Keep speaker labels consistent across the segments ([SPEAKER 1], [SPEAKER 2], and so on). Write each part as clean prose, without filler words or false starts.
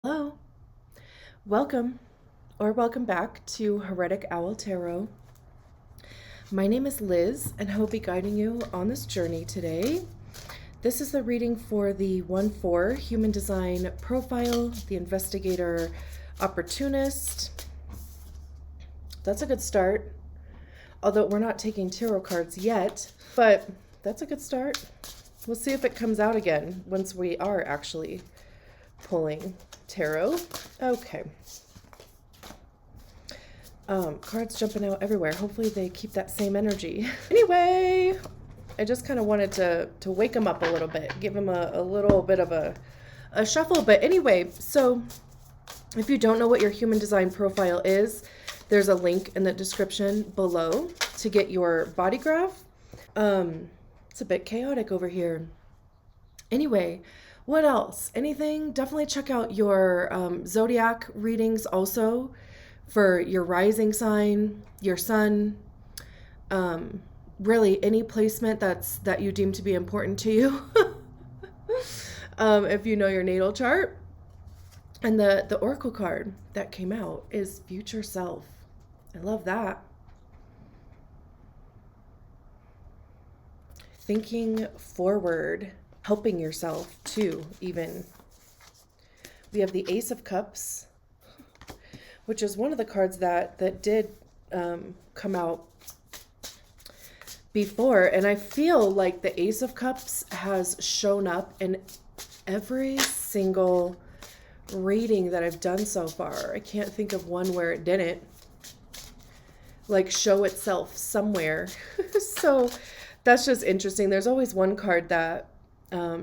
[SPEAKER 1] Hello, welcome or welcome back to Heretic Owl Tarot. My name is Liz and I will be guiding you on this journey today. This is the reading for the 1-4 Human Design Profile, the Investigator Opportunist. That's a good start, although we're not taking tarot cards yet, but that's a good start. We'll see if it comes out again once we are actually pulling tarot. Okay. Cards jumping out everywhere. Hopefully they keep that same energy. Anyway, I just kind of wanted to wake them up a little bit, give them a little bit of a shuffle. But anyway, so if you don't know what your human design profile is, there's a link in the description below to get your body graph. It's a bit chaotic over here. Anyway, what else? Anything? Definitely check out your zodiac readings also for your rising sign, your sun, really any placement that you deem to be important to you. If you know your natal chart. And the oracle card that came out is Future Self. I love that. Thinking forward, helping yourself too, even. We have the Ace of Cups, which is one of the cards that did come out before. And I feel like the Ace of Cups has shown up in every single reading that I've done so far. I can't think of one where it didn't like show itself somewhere. So that's just interesting. There's always one card that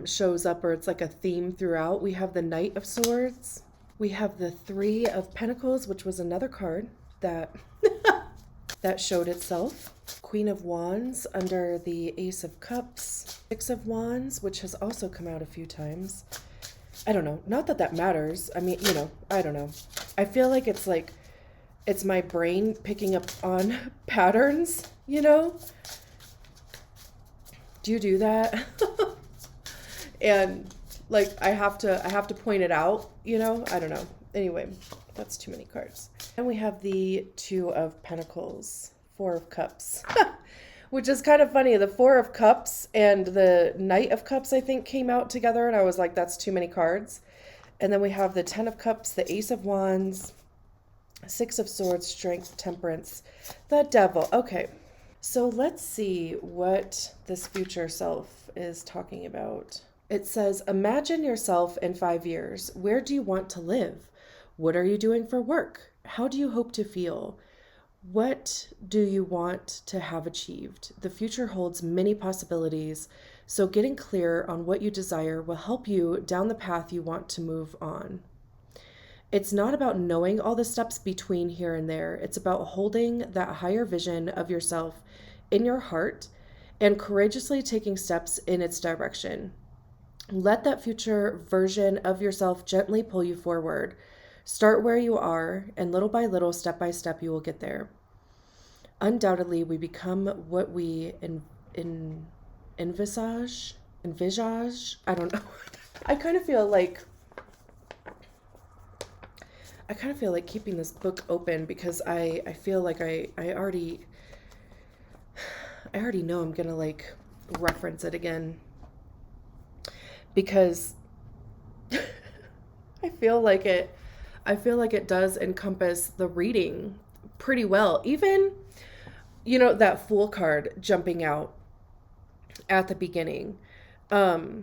[SPEAKER 1] shows up, or it's like a theme throughout. We have the Knight of Swords. We have the Three of Pentacles, which was another card that that showed itself. Queen of Wands under the Ace of Cups. Six of Wands, which has also come out a few times. I don't know. Not that that matters. I mean, I don't know. I feel like it's my brain picking up on patterns, Do you do that? And like I have to point it out, I don't know. Anyway, that's too many cards. And we have the Two of Pentacles, Four of Cups, which is kind of funny. The Four of Cups and the Knight of Cups, I think, came out together, and I was like, that's too many cards. And then we have the Ten of Cups, the Ace of Wands, Six of Swords, Strength, Temperance, the Devil. Okay, so let's see what this future self is talking about. It says, imagine yourself in 5 years. Where do you want to live? What are you doing for work? How do you hope to feel? What do you want to have achieved? The future holds many possibilities, so getting clear on what you desire will help you down the path you want to move on. It's not about knowing all the steps between here and there. It's about holding that higher vision of yourself in your heart and courageously taking steps in its direction. Let that future version of yourself gently pull you forward. Start where you are, and little by little, step by step, you will get there. Undoubtedly, we become what we envisage. I don't know. I kind of feel like keeping this book open because I feel like I already know I'm gonna like reference it again, because I feel like it does encompass the reading pretty well. Even, that Fool card jumping out at the beginning. I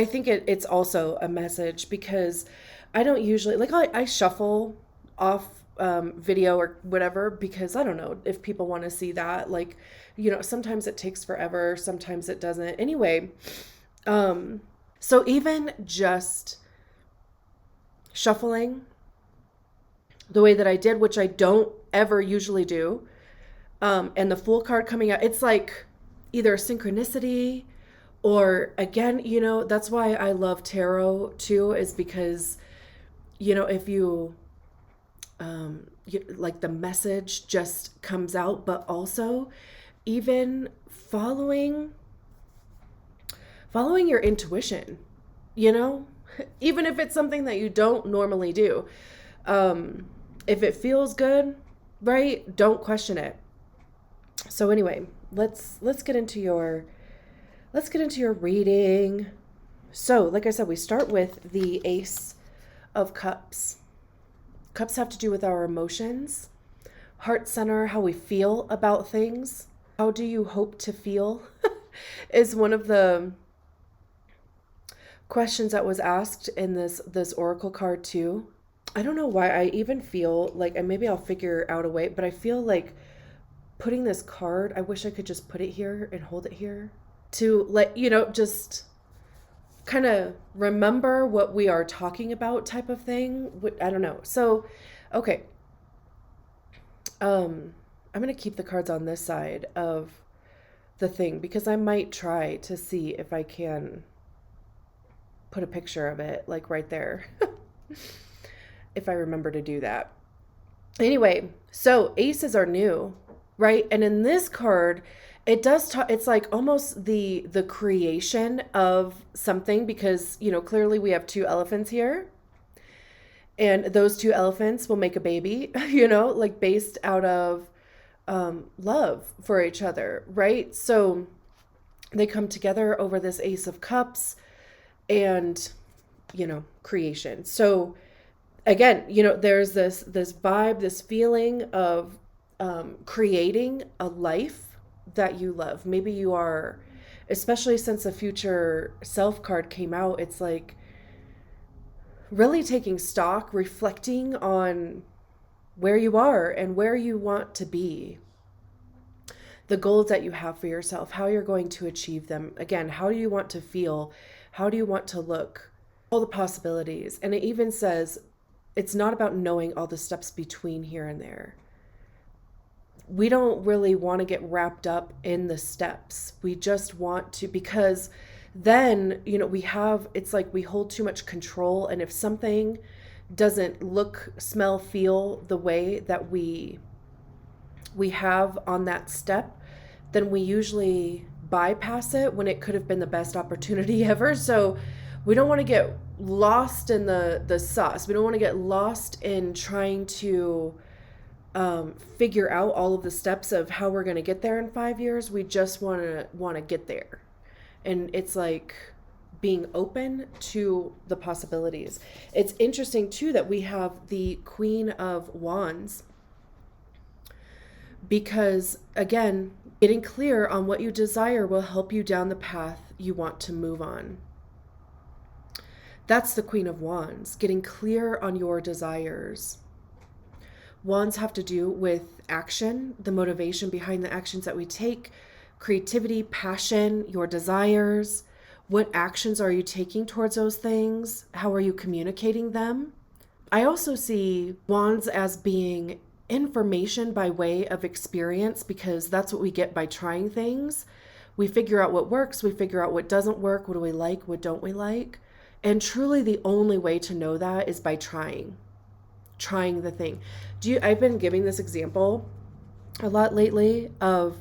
[SPEAKER 1] think it's also a message, because I don't usually, like, I shuffle off video or whatever, because I don't know if people want to see that. Like, sometimes it takes forever, sometimes it doesn't. Anyway, so even just shuffling the way that I did, which I don't ever usually do, and the Fool card coming out, it's like either synchronicity or, again, that's why I love tarot too, is because, if you, like, the message just comes out, but also even following your intuition, even if it's something that you don't normally do. If it feels good, right? Don't question it. So anyway, let's get into your reading. So, like I said, we start with the Ace of Cups. Cups have to do with our emotions, heart center, how we feel about things. How do you hope to feel is one of the questions that was asked in this oracle card too. I don't know why I even feel like, and maybe I'll figure out a way, but I feel like putting this card, I wish I could just put it here and hold it here to let, just kind of remember what we are talking about type of thing. I don't know. So, okay. I'm going to keep the cards on this side of the thing because I might try to see if I can put a picture of it like right there. If I remember to do that. Anyway, so aces are new, right? And in this card, it does talk, it's like almost the creation of something because, clearly we have two elephants here. And those two elephants will make a baby, like based out of love for each other, right? So they come together over this Ace of Cups and, creation. So again, there's this vibe, this feeling of creating a life that you love. Maybe you are, especially since the future self card came out, it's like really taking stock, reflecting on where you are and where you want to be, the goals that you have for yourself, how you're going to achieve them. Again, how do you want to feel? How do you want to look? All the possibilities. And it even says it's not about knowing all the steps between here and there. We don't really want to get wrapped up in the steps. We just want to, because then, it's like we hold too much control. And if something doesn't look, smell, feel the way that we have on that step, then we usually bypass it when it could have been the best opportunity ever. So we don't want to get lost in the sauce. We don't want to get lost in trying to figure out all of the steps of how we're going to get there in 5 years. We just want to get there. And it's like being open to the possibilities. It's interesting too that we have the Queen of Wands, because again, getting clear on what you desire will help you down the path you want to move on. That's the Queen of Wands, getting clear on your desires. Wands have to do with action, the motivation behind the actions that we take, creativity, passion, your desires. What actions are you taking towards those things? How are you communicating them? I also see Wands as being information by way of experience, because that's what we get by trying things. We figure out what works, we figure out what doesn't work, what do we like, what don't we like. And truly the only way to know that is by trying the thing. I've been giving this example a lot lately of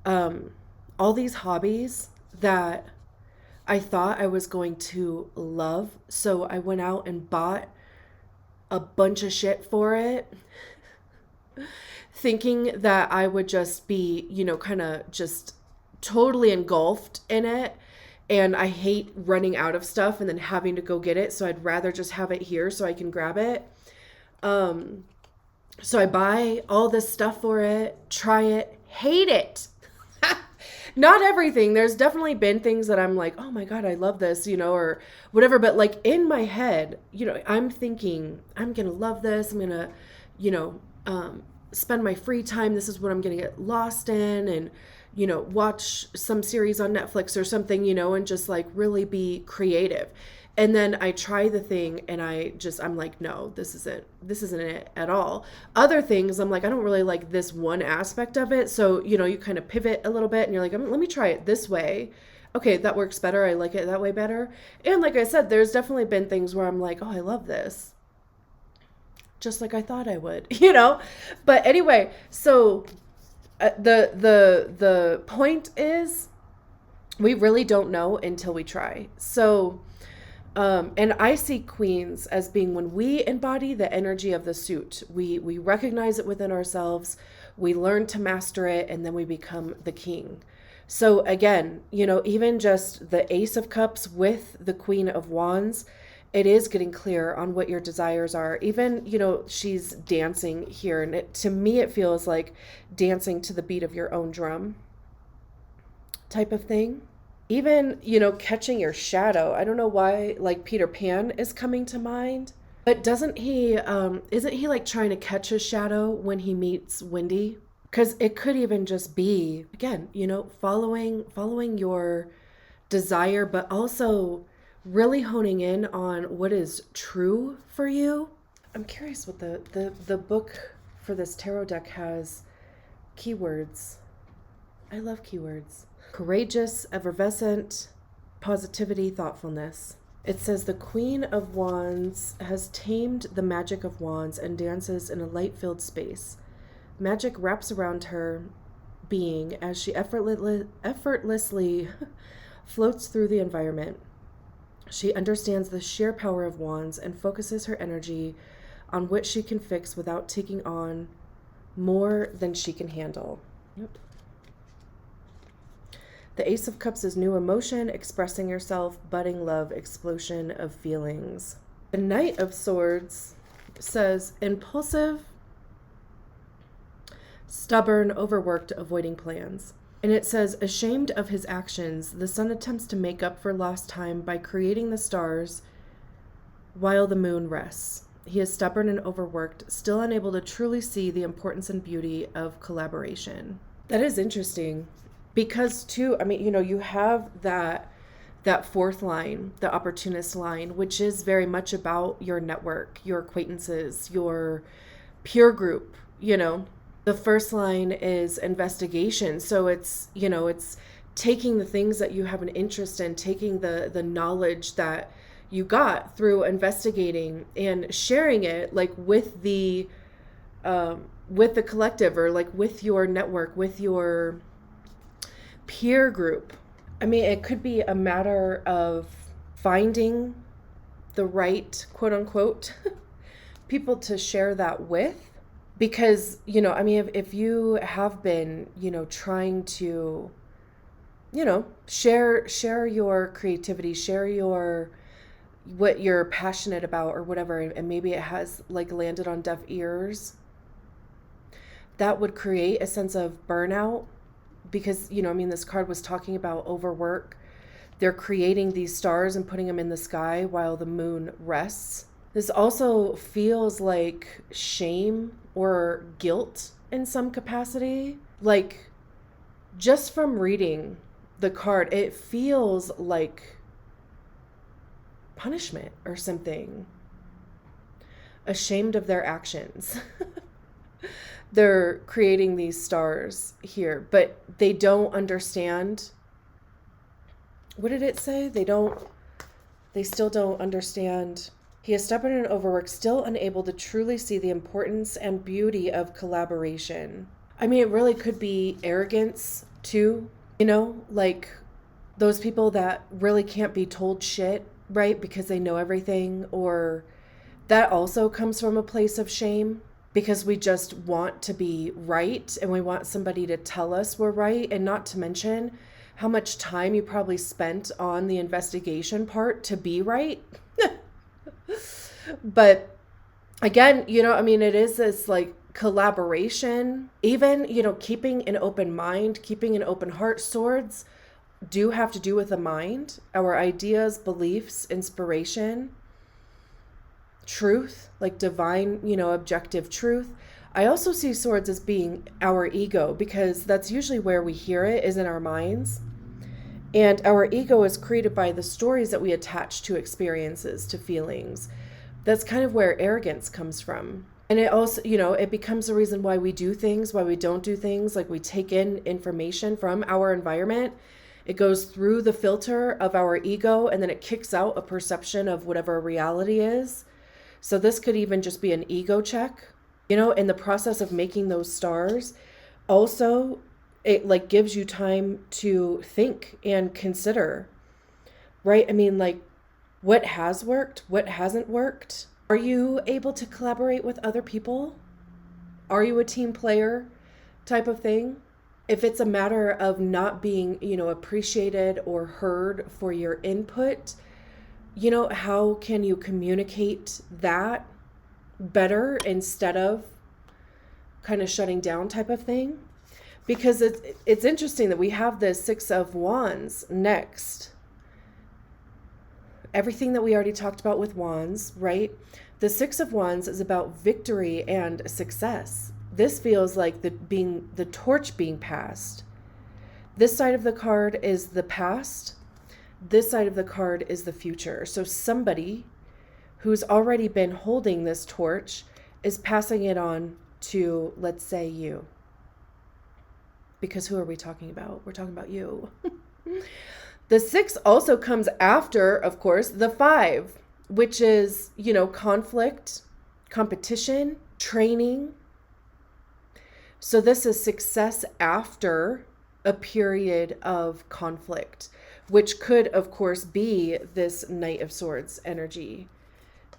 [SPEAKER 1] all these hobbies that I thought I was going to love. So I went out and bought a bunch of shit for it, thinking that I would just be, kind of just totally engulfed in it. And I hate running out of stuff and then having to go get it. So I'd rather just have it here so I can grab it. So I buy all this stuff for it, try it, hate it. Not everything. There's definitely been things that I'm like, oh my God, I love this, or whatever. But like in my head, I'm thinking I'm going to love this. I'm going to, spend my free time. This is what I'm going to get lost in, and, watch some series on Netflix or something, and just like really be creative. And then I try the thing and I'm like, no, this isn't it at all. Other things, I'm like, I don't really like this one aspect of it. So, you kind of pivot a little bit and you're like, let me try it this way. Okay, that works better. I like it that way better. And like I said, there's definitely been things where I'm like, oh, I love this. Just like I thought I would, But anyway, so the point is we really don't know until we try. So And I see queens as being when we embody the energy of the suit, we recognize it within ourselves, we learn to master it, and then we become the king. So again, even just the Ace of Cups with the Queen of Wands, it is getting clear on what your desires are. Even, she's dancing here. And to me, it feels like dancing to the beat of your own drum type of thing. Even, catching your shadow. I don't know why, like Peter Pan is coming to mind. But isn't he like trying to catch his shadow when he meets Wendy? Because it could even just be, again, following your desire, but also really honing in on what is true for you. I'm curious what the book for this tarot deck has keywords. I love keywords. Courageous, effervescent, positivity, thoughtfulness. It says the Queen of Wands has tamed the magic of wands and dances in a light-filled space. Magic wraps around her being as she effortlessly floats through the environment. She understands the sheer power of wands and focuses her energy on what she can fix without taking on more than she can handle. Yep. The Ace of Cups is new emotion, expressing yourself, budding love, explosion of feelings. The Knight of Swords says impulsive, stubborn, overworked, avoiding plans. And it says, ashamed of his actions, the sun attempts to make up for lost time by creating the stars while the moon rests. He is stubborn and overworked, still unable to truly see the importance and beauty of collaboration. That is interesting because, too, you have that fourth line, the opportunist line, which is very much about your network, your acquaintances, your peer group, The first line is investigation. So it's taking the things that you have an interest in, taking the knowledge that you got through investigating and sharing it like with the collective or like with your network, with your peer group. It could be a matter of finding the right, quote unquote, people to share that with. Because, if you have been, trying to, share your creativity, share what you're passionate about or whatever, and maybe it has like landed on deaf ears, that would create a sense of burnout because, this card was talking about overwork. They're creating these stars and putting them in the sky while the moon rests. This also feels like shame or guilt in some capacity. Like, just from reading the card, it feels like punishment or something. Ashamed of their actions. They're creating these stars here, but they don't understand. What did it say? They still don't understand. He is stubborn and overworked, still unable to truly see the importance and beauty of collaboration. It really could be arrogance too, like those people that really can't be told shit, right? Because they know everything, or that also comes from a place of shame because we just want to be right and we want somebody to tell us we're right, and not to mention how much time you probably spent on the investigation part to be right. But again, it is this like collaboration, even, keeping an open mind, keeping an open heart. Swords do have to do with the mind, our ideas, beliefs, inspiration, truth, like divine, objective truth. I also see swords as being our ego because that's usually where we hear it, is in our minds. And our ego is created by the stories that we attach to experiences, to feelings. That's kind of where arrogance comes from. And it also, it becomes the reason why we do things, why we don't do things. Like we take in information from our environment. It goes through the filter of our ego, and then it kicks out a perception of whatever reality is. So this could even just be an ego check, in the process of making those stars. Also, it like gives you time to think and consider, right? What has worked? What hasn't worked? Are you able to collaborate with other people? Are you a team player type of thing? If it's a matter of not being, appreciated or heard for your input, how can you communicate that better instead of kind of shutting down type of thing? Because it's interesting that we have the Six of Wands next. Everything that we already talked about with wands, right? The Six of Wands is about victory and success. This feels like the torch being passed. This side of the card is the past. This side of the card is the future. So somebody who's already been holding this torch is passing it on to, let's say, you. Because who are we talking about? We're talking about you. The 6 also comes after, of course, the 5, which is, conflict, competition, training. So this is success after a period of conflict, which could, of course, be this Knight of Swords energy.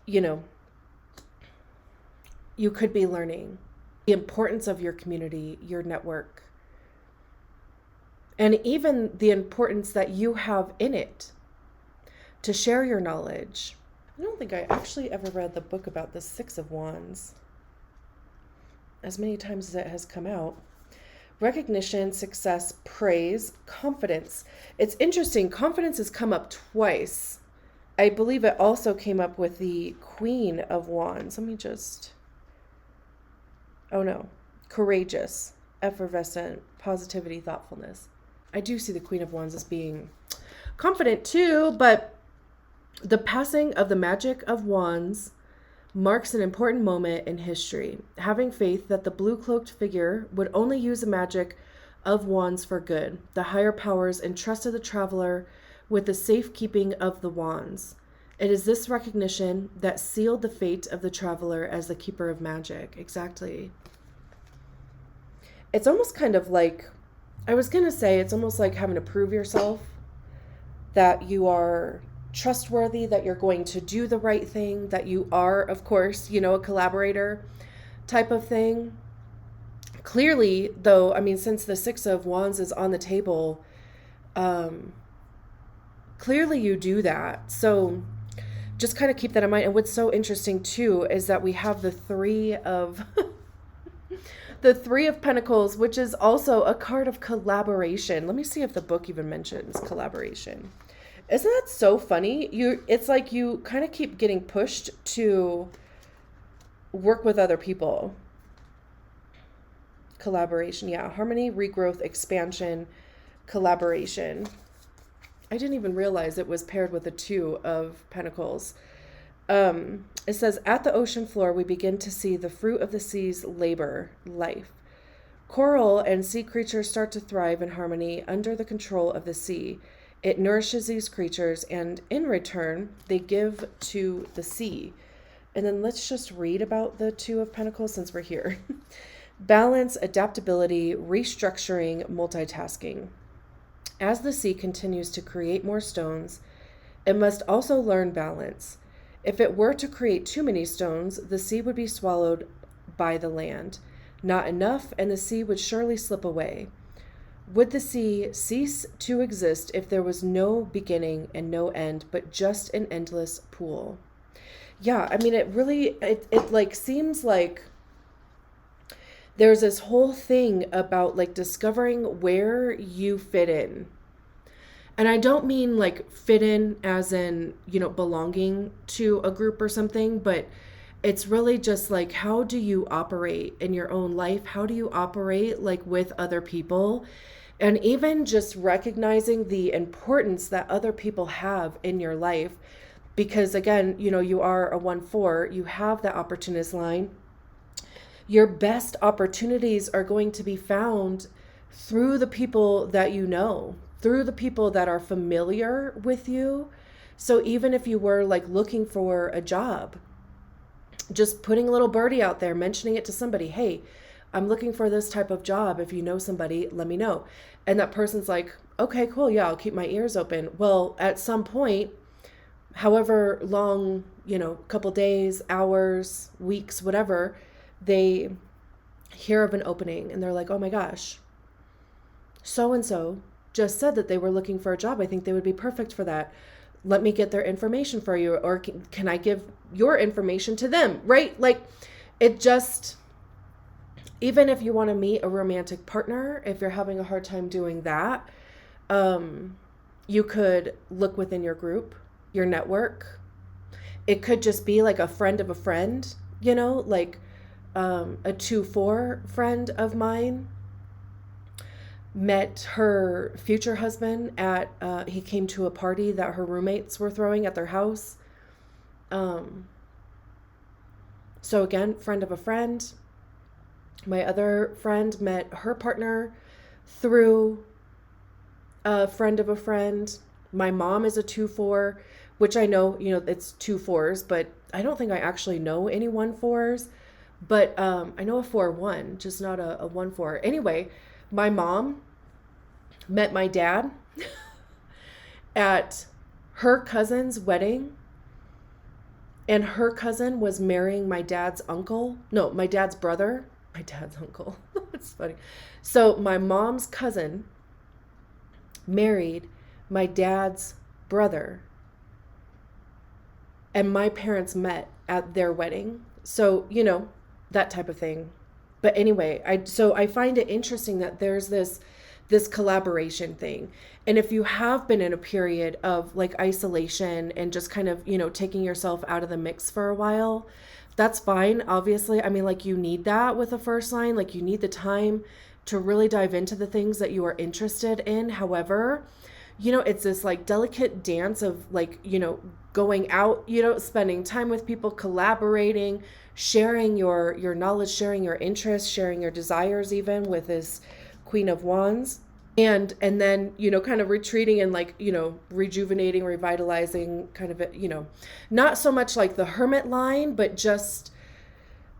[SPEAKER 1] You could be learning the importance of your community, your network, and even the importance that you have in it to share your knowledge. I don't think I actually ever read the book about the Six of Wands as many times as it has come out. Recognition, success, praise, confidence. It's interesting. Confidence has come up twice. I believe it also came up with the Queen of Wands. Let me just... Oh no. Courageous, effervescent, positivity, thoughtfulness. I do see the Queen of Wands as being confident too, but the passing of the magic of wands marks an important moment in history. Having faith that the blue-cloaked figure would only use the magic of wands for good, the higher powers entrusted the traveler with the safekeeping of the wands. It is this recognition that sealed the fate of the traveler as the keeper of magic. Exactly. It's almost kind of like, I was going to say, it's almost like having to prove yourself that you are trustworthy, that you're going to do the right thing, that you are, of course, a collaborator type of thing. Clearly, though, since the Six of Wands is on the table, clearly you do that. So just kind of keep that in mind. And what's so interesting too is that we have the Three of the Three of Pentacles, which is also a card of collaboration. Let me see if the book even mentions collaboration. Isn't that so funny? It's like you kind of keep getting pushed to work with other people. Collaboration, yeah. Harmony, regrowth, expansion, collaboration. I didn't even realize it was paired with the Two of Pentacles. It says, at the ocean floor, we begin to see the fruit of the sea's labor, life. Coral and sea creatures start to thrive in harmony under the control of the sea. It nourishes these creatures, and in return, they give to the sea. And then let's just read about the Two of Pentacles since we're here. Balance, adaptability, restructuring, multitasking. As the sea continues to create more stones, it must also learn balance. If it were to create too many stones, the sea would be swallowed by the land. Not enough, and the sea would surely slip away. Would the sea cease to exist if there was no beginning and no end, but just an endless pool? Yeah, it really, it seems like there's this whole thing about discovering where you fit in. And I don't mean fit in as in, belonging to a group or something, but it's really just how do you operate in your own life? How do you operate with other people? And even just recognizing the importance that other people have in your life. Because again, you are a 1-4, you have that opportunist line. Your best opportunities are going to be found through the people that you know, through the people that are familiar with you. So even if you were looking for a job, just putting a little birdie out there, mentioning it to somebody, hey, I'm looking for this type of job. If you know somebody, let me know. And that person's like, okay, cool. Yeah, I'll keep my ears open. Well, at some point, however long, couple days, hours, weeks, whatever, they hear of an opening and they're like, oh my gosh, so and so just said that they were looking for a job. I think they would be perfect for that. Let me get their information for you, or can I give your information to them, right? Like, it just, even if you want to meet a romantic partner, if you're having a hard time doing that, you could look within your group, your network. It could just be like a friend of a friend, like a 2-4 friend of mine met her future husband at, he came to a party that her roommates were throwing at their house. So again, friend of a friend. My other friend met her partner through a friend of a friend. My mom is a 2-4, which I know, it's 2 4s, but I don't think I actually know any 1 4s. But I know a 4-1, just not a 1-4. Anyway, my mom met my dad at her cousin's wedding, and her cousin was marrying my dad's uncle. No, my dad's brother. My dad's uncle. That's funny. So my mom's cousin married my dad's brother, and my parents met at their wedding. So, that type of thing. But anyway, I find it interesting that there's this collaboration thing. And if you have been in a period of like isolation and just kind of, taking yourself out of the mix for a while, that's fine. Obviously, I mean, like, you need that with a first sign. Like, you need the time to really dive into the things that you are interested in. However, it's this like delicate dance of like, going out, spending time with people, collaborating, sharing your knowledge, sharing your interests, sharing your desires, even with this Queen of Wands. And then, kind of retreating and like, rejuvenating, revitalizing, kind of, not so much like the hermit line, but just,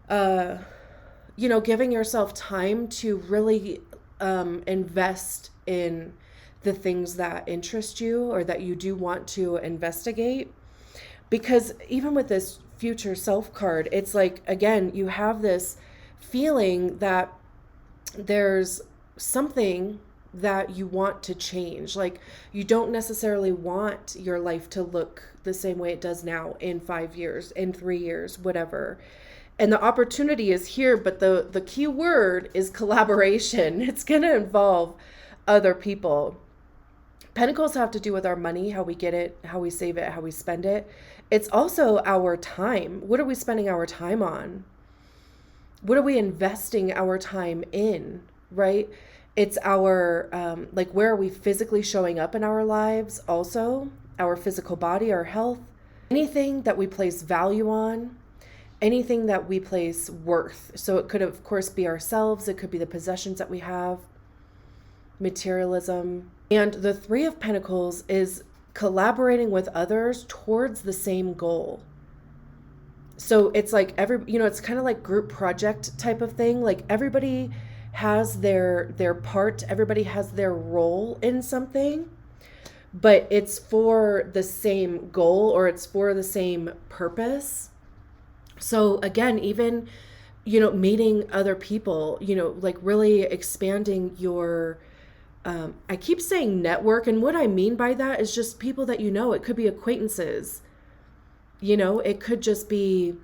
[SPEAKER 1] giving yourself time to really invest in the things that interest you or that you do want to investigate. Because even with this future self card, it's like, again, you have this feeling that there's something that you want to change. Like, you don't necessarily want your life to look the same way it does now in 5 years, in 3 years, whatever. And the opportunity is here, but the key word is collaboration. It's going to involve other people. Pentacles have to do with our money, how we get it, how we save it, how we spend it. It's also our time. What are we spending our time on? What are we investing our time in, right? It's our, like, where are we physically showing up in our lives also? Our physical body, our health, anything that we place value on, anything that we place worth. So it could, of course, be ourselves. It could be the possessions that we have, materialism. And the 3 of Pentacles is collaborating with others towards the same goal. So it's like it's kind of like group project type of thing. Like, everybody has their part, everybody has their role in something, but it's for the same goal, or it's for the same purpose. So again, even, meeting other people, like really expanding your, I keep saying network. And what I mean by that is just people that it could be acquaintances, it could just be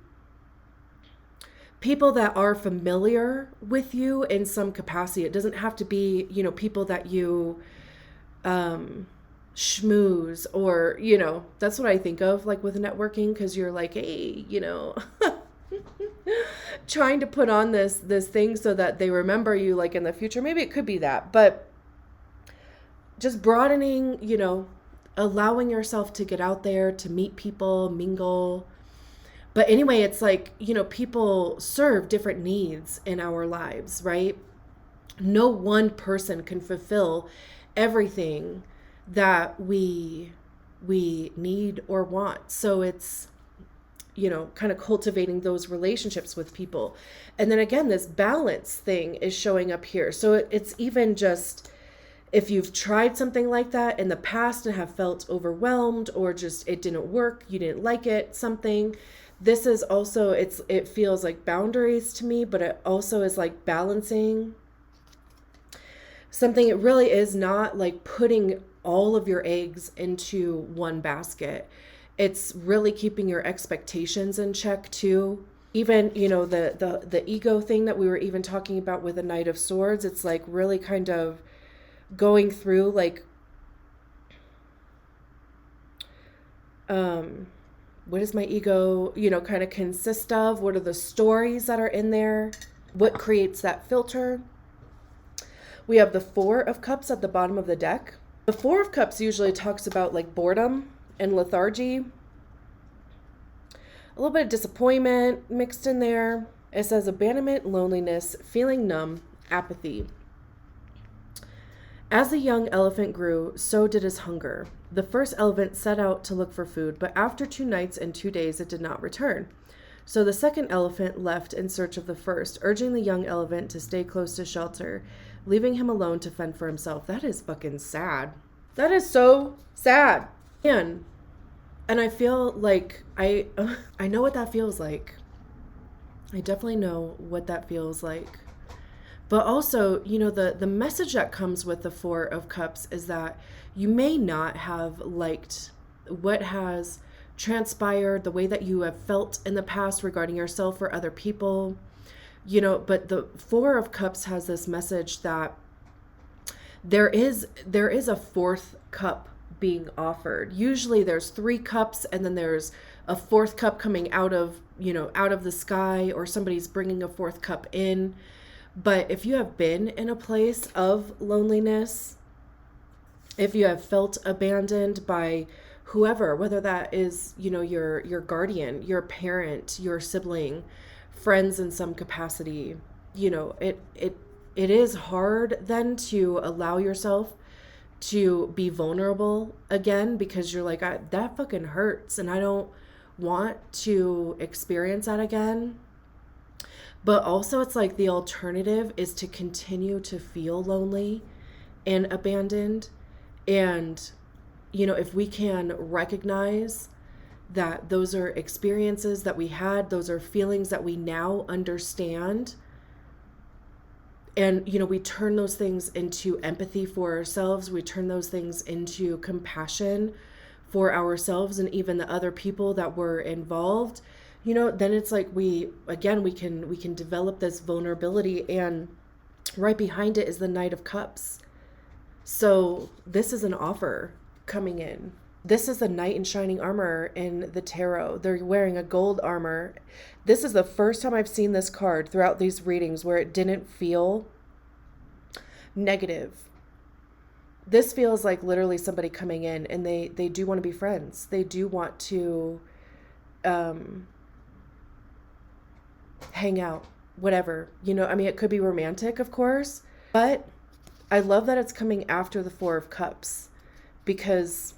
[SPEAKER 1] people that are familiar with you in some capacity. It doesn't have to be, people that you schmooze, or, that's what I think of like with networking, because you're like, hey, trying to put on this thing so that they remember you like in the future. Maybe it could be that, but just broadening, allowing yourself to get out there, to meet people, mingle. But anyway, it's like, people serve different needs in our lives, right? No one person can fulfill everything that we need or want. So it's, kind of cultivating those relationships with people. And then again, this balance thing is showing up here. So it's even just, If you've tried something like that in the past and have felt overwhelmed, or just it didn't work, you didn't like it, something, this is also, it feels like boundaries to me, but it also is like balancing something. It really is not like putting all of your eggs into one basket. It's really keeping your expectations in check too. Even, the ego thing that we were even talking about with the Knight of Swords, it's like really kind of going through like, what does my ego, kind of consist of? What are the stories that are in there? What creates that filter? We have the Four of Cups at the bottom of the deck. The Four of Cups usually talks about like boredom and lethargy, a little bit of disappointment mixed in there. It says abandonment, loneliness, feeling numb, apathy. As the young elephant grew, so did his hunger. The first elephant set out to look for food, but after 2 nights and 2 days it did not return. So the second elephant left in search of the first, urging the young elephant to stay close to shelter, leaving him alone to fend for himself. That is fucking sad. That is so sad. And I feel like I know what that feels like. I definitely know what that feels like. But also, the message that comes with the Four of Cups is that you may not have liked what has transpired, the way that you have felt in the past regarding yourself or other people, but the Four of Cups has this message that there is a fourth cup being offered. Usually there's 3 cups and then there's a fourth cup coming out of the sky, or somebody's bringing a fourth cup in. But if you have been in a place of loneliness, if you have felt abandoned by whoever, whether that is, your guardian, your parent, your sibling, friends in some capacity, it is hard then to allow yourself to be vulnerable again, because you're like, that fucking hurts and I don't want to experience that again. But also it's like the alternative is to continue to feel lonely and abandoned. And, if we can recognize that those are experiences that we had, those are feelings that we now understand, and, we turn those things into empathy for ourselves, we turn those things into compassion for ourselves and even the other people that were involved, then it's like we can develop this vulnerability, and right behind it is the Knight of Cups. So this is an offer coming in. This is the knight in shining armor in the tarot. They're wearing a gold armor. This is the first time I've seen this card throughout these readings where it didn't feel negative. This feels like literally somebody coming in and they do want to be friends. They do want to hang out, whatever, it could be romantic, of course, but I love that it's coming after the Four of Cups, because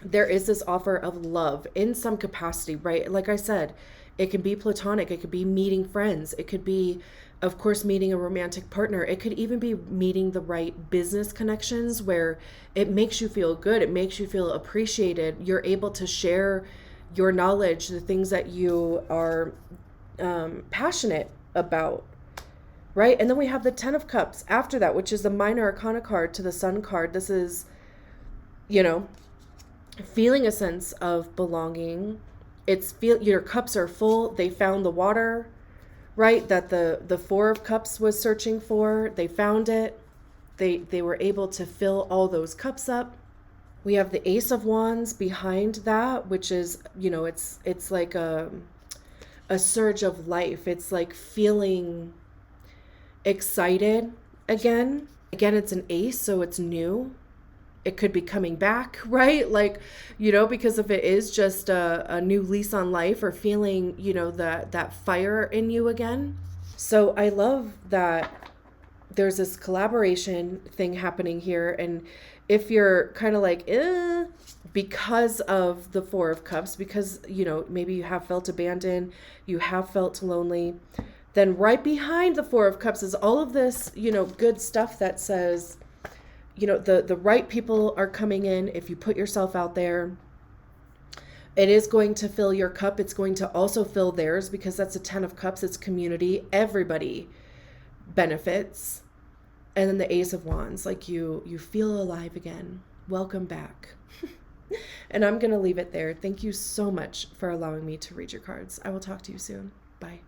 [SPEAKER 1] there is this offer of love in some capacity, right? Like I said, it can be platonic, it could be meeting friends, it could be, of course, meeting a romantic partner, it could even be meeting the right business connections where it makes you feel good, it makes you feel appreciated, you're able to share your knowledge, the things that you are passionate about, right? And then we have the Ten of Cups after that, which is the minor arcana card to the Sun card. This is, feeling a sense of belonging. Your cups are full. They found the water, right? That the Four of Cups was searching for. They found it. They were able to fill all those cups up. We have the Ace of Wands behind that, which is, it's like a surge of life. It's like feeling excited again. Again, it's an ace, so it's new. It could be coming back, right? Like, because if it is just a new lease on life, or feeling, that fire in you again. So I love that there's this collaboration thing happening here. And if you're kind of like, because of the Four of Cups, because, maybe you have felt abandoned, you have felt lonely, then right behind the Four of Cups is all of this, good stuff that says, the right people are coming in. If you put yourself out there, it is going to fill your cup. It's going to also fill theirs, because that's a 10 of Cups. It's community. Everybody benefits. And then the Ace of Wands, like you feel alive again. Welcome back. And I'm going to leave it there. Thank you so much for allowing me to read your cards. I will talk to you soon. Bye.